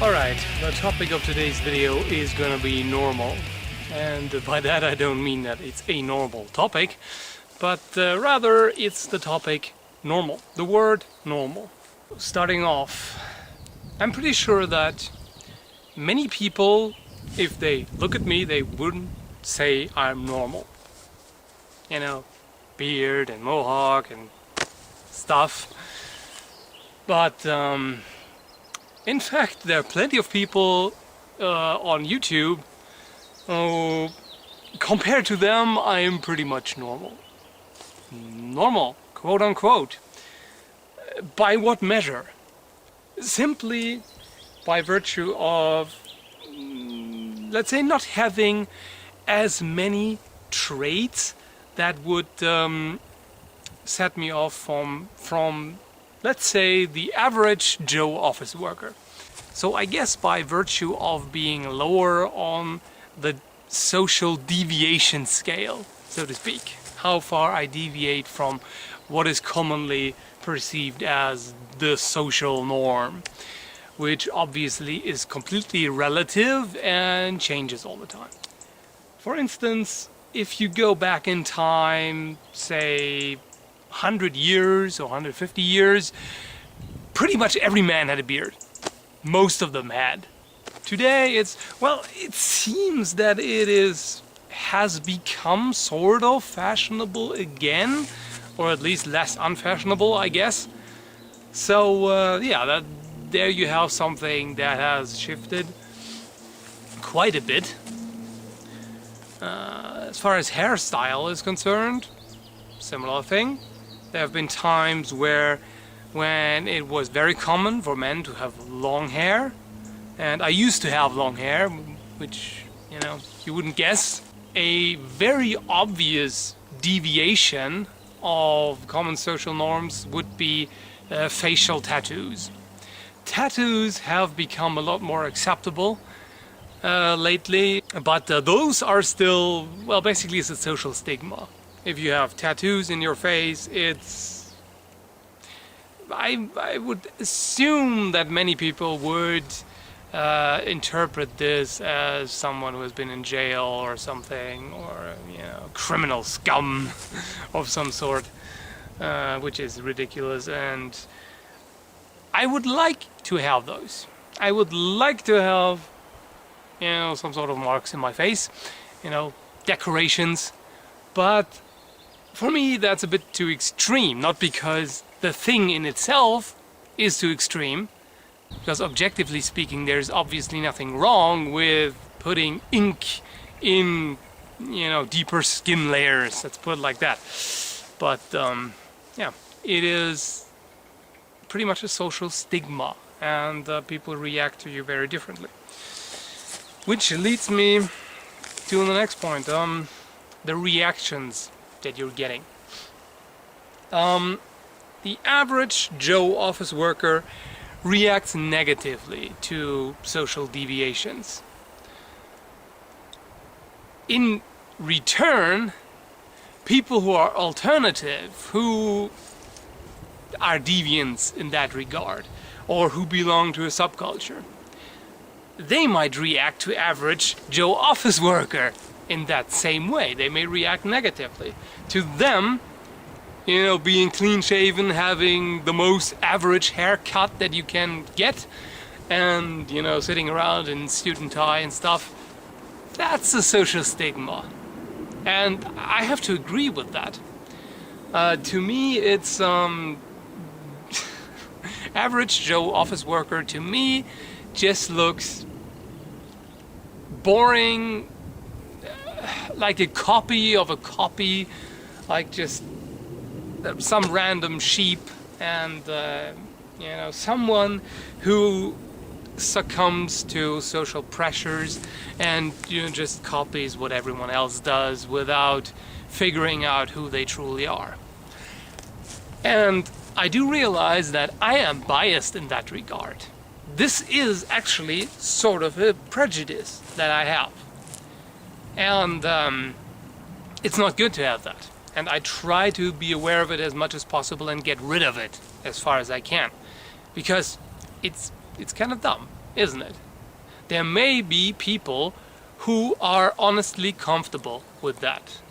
Alright, the topic of today's video is gonna be normal. And by that I don't mean that it's a normal topic, but rather it's the topic normal. The word normal. Starting off, I'm pretty sure that many people, if they look at me, they wouldn't say I'm normal. You know, beard and mohawk and stuff. But in fact, there are plenty of people on YouTube. Compared to them, I am pretty much normal. Normal, quote unquote. By what measure? Simply by virtue of, let's say, not having as many traits that would set me off from, let's say, the average Joe office worker. So I guess by virtue of being lower on the social deviation scale, so to speak, how far I deviate from what is commonly perceived as the social norm, which obviously is completely relative and changes all the time. For instance, if you go back in time, say 100 years or 150 years, pretty much every man had a beard. Most of them had. Today it seems that has become sort of fashionable again, or at least less unfashionable, I guess. So yeah, there you have something that has shifted quite a bit. As far as hairstyle is concerned, similar thing. There have been times when it was very common for men to have long hair, and I used to have long hair, which, you know, you wouldn't guess. A very obvious deviation of common social norms would be facial tattoos. Tattoos have become a lot more acceptable lately, but those are still, well, basically it's a social stigma. If you have tattoos in your face, I would assume that many people would interpret this as someone who has been in jail or something, or, you know, criminal scum of some sort, which is ridiculous. And I would like to have those. I would like to have, you know, some sort of marks in my face, you know, decorations, but for me that's a bit too extreme. Not because the thing in itself is too extreme, because objectively speaking there's obviously nothing wrong with putting ink in, you know, deeper skin layers, let's put it like that. But yeah, it is pretty much a social stigma, and people react to you very differently. Which leads me to the next point, the reactions that you're getting. The average Joe office worker reacts negatively to social deviations. In return, people who are alternative, who are deviants in that regard, or who belong to a subculture, they might react to average Joe office worker in that same way. They may react negatively. To them, you know, being clean-shaven, having the most average haircut that you can get, and, you know, sitting around in suit and tie and stuff, that's a social stigma. And I have to agree with that. To me, it's average Joe office worker, to me, just looks boring, like a copy of a copy, like just some random sheep, and you know, someone who succumbs to social pressures and, you know, just copies what everyone else does without figuring out who they truly are. And I do realize that I am biased in that regard. This is actually sort of a prejudice that I have, and it's not good to have that. And I try to be aware of it as much as possible and get rid of it as far as I can, because it's kind of dumb. isn't it? There may be people who are honestly comfortable with that.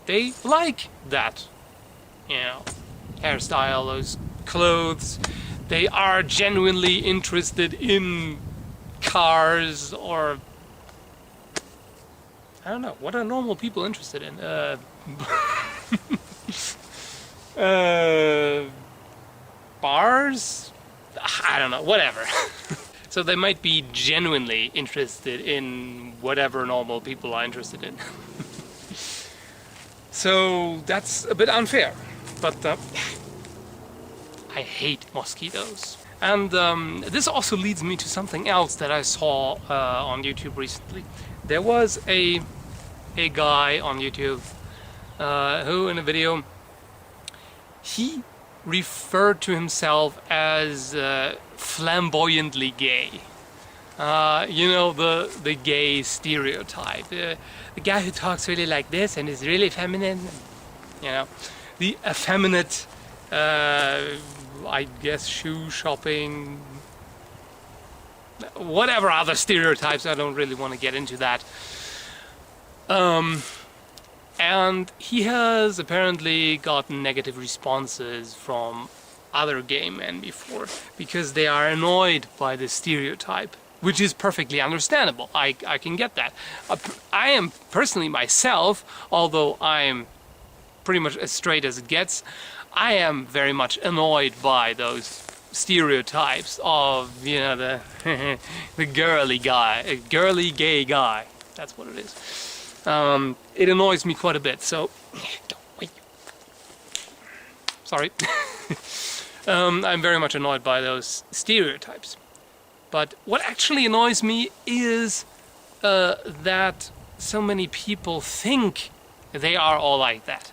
They like that, you know, hairstyle, those clothes. They are genuinely interested in cars, or I don't know, what are normal people interested in? Bars? I don't know, whatever. So they might be genuinely interested in whatever normal people are interested in. So that's a bit unfair, but I hate mosquitoes. And this also leads me to something else that I saw on YouTube recently. There was a guy on YouTube who, in a video, he referred to himself as flamboyantly gay. You know, the gay stereotype. The guy who talks really like this and is really feminine. You know, the effeminate, I guess, shoe shopping, whatever other stereotypes. I don't really want to get into that. And he has apparently gotten negative responses from other gay men before, because they are annoyed by the stereotype, which is perfectly understandable. I can get that. I am personally myself, although I'm pretty much as straight as it gets, I am very much annoyed by those stereotypes of, you know, the girly guy, girly gay guy. That's what it is. It annoys me quite a bit, so wait. Sorry. I'm very much annoyed by those stereotypes. But what actually annoys me is that so many people think they are all like that.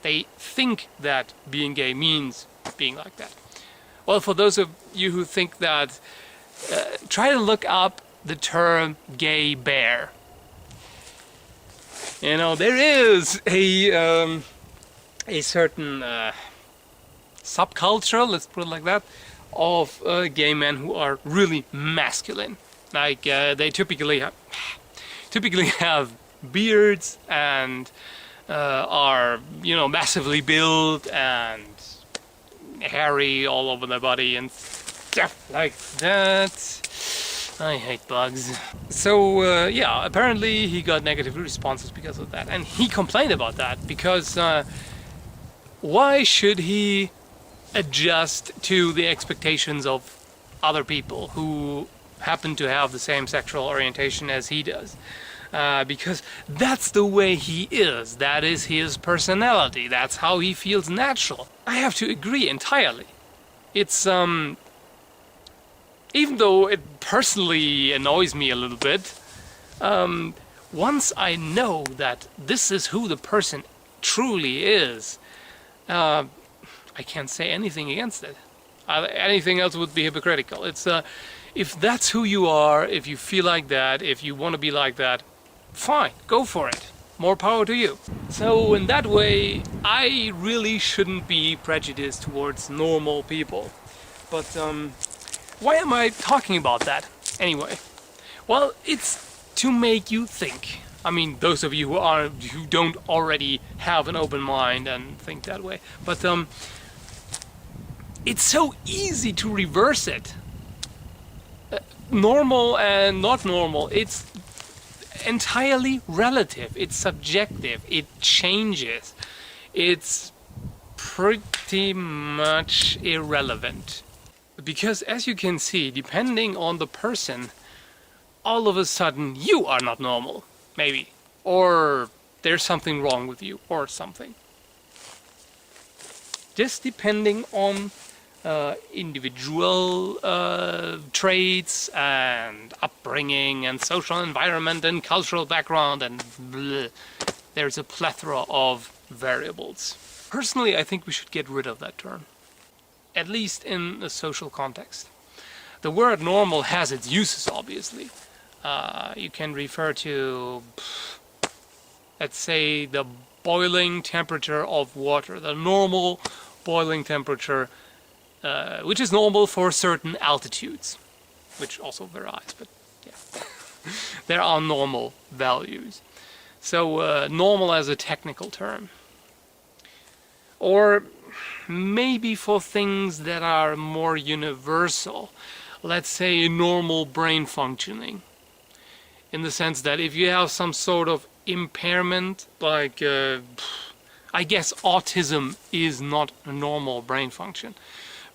They think that being gay means being like that. Well, for those of you who think that, try to look up the term gay bear. You know, there is a certain subculture, let's put it like that, of gay men who are really masculine. Like they typically have beards and are, you know, massively built and hairy all over their body and stuff like that. I hate bugs. So yeah, apparently he got negative responses because of that, and he complained about that because why should he adjust to the expectations of other people who happen to have the same sexual orientation as he does? Because that's the way he is. That is his personality. That's how he feels natural. I have to agree entirely. It's even though it personally annoys me a little bit, once I know that this is who the person truly is, I can't say anything against it. Anything else would be hypocritical. It's if that's who you are, if you feel like that, if you want to be like that, fine, go for it. More power to you. So in that way, I really shouldn't be prejudiced towards normal people. But why am I talking about that anyway? Well, it's to make you think. I mean, those of you who don't already have an open mind and think that way. But it's so easy to reverse it. Normal and not normal, it's entirely relative. It's subjective. It changes. It's pretty much irrelevant. Because as you can see, depending on the person, all of a sudden you are not normal, maybe. Or there's something wrong with you, or something. Just depending on individual traits and upbringing and social environment and cultural background and bleh. There's a plethora of variables. Personally, I think we should get rid of that term. At least in a social context. The word normal has its uses, obviously. You can refer to, let's say, the boiling temperature of water, the normal boiling temperature, which is normal for certain altitudes. which also varies, but yeah. There are normal values. So normal as a technical term. Or maybe for things that are more universal, let's say normal brain functioning. In the sense that if you have some sort of impairment, like I guess autism is not a normal brain function,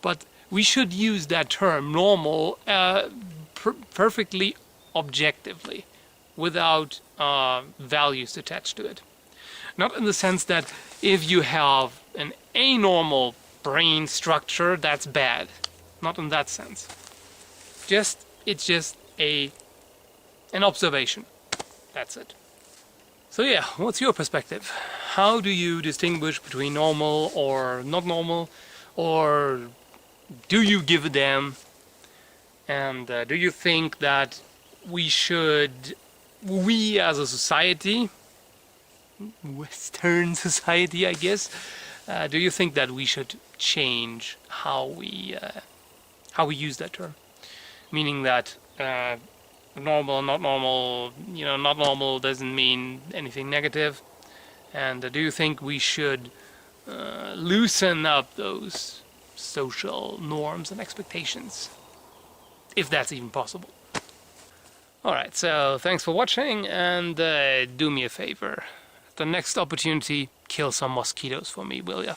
but we should use that term normal perfectly objectively, without values attached to it. Not in the sense that if you have an anormal brain structure, that's bad. Not in that sense. It's just an observation. That's it. So yeah, what's your perspective? How do you distinguish between normal or not normal? Or do you give a damn? And do you think that we as a society, Western society I guess, do you think that we should change how we use that term? Meaning that normal, not normal, not normal doesn't mean anything negative. And do you think we should loosen up those social norms and expectations? If that's even possible. Alright, so thanks for watching, and do me a favor. At the next opportunity, kill some mosquitoes for me, will ya?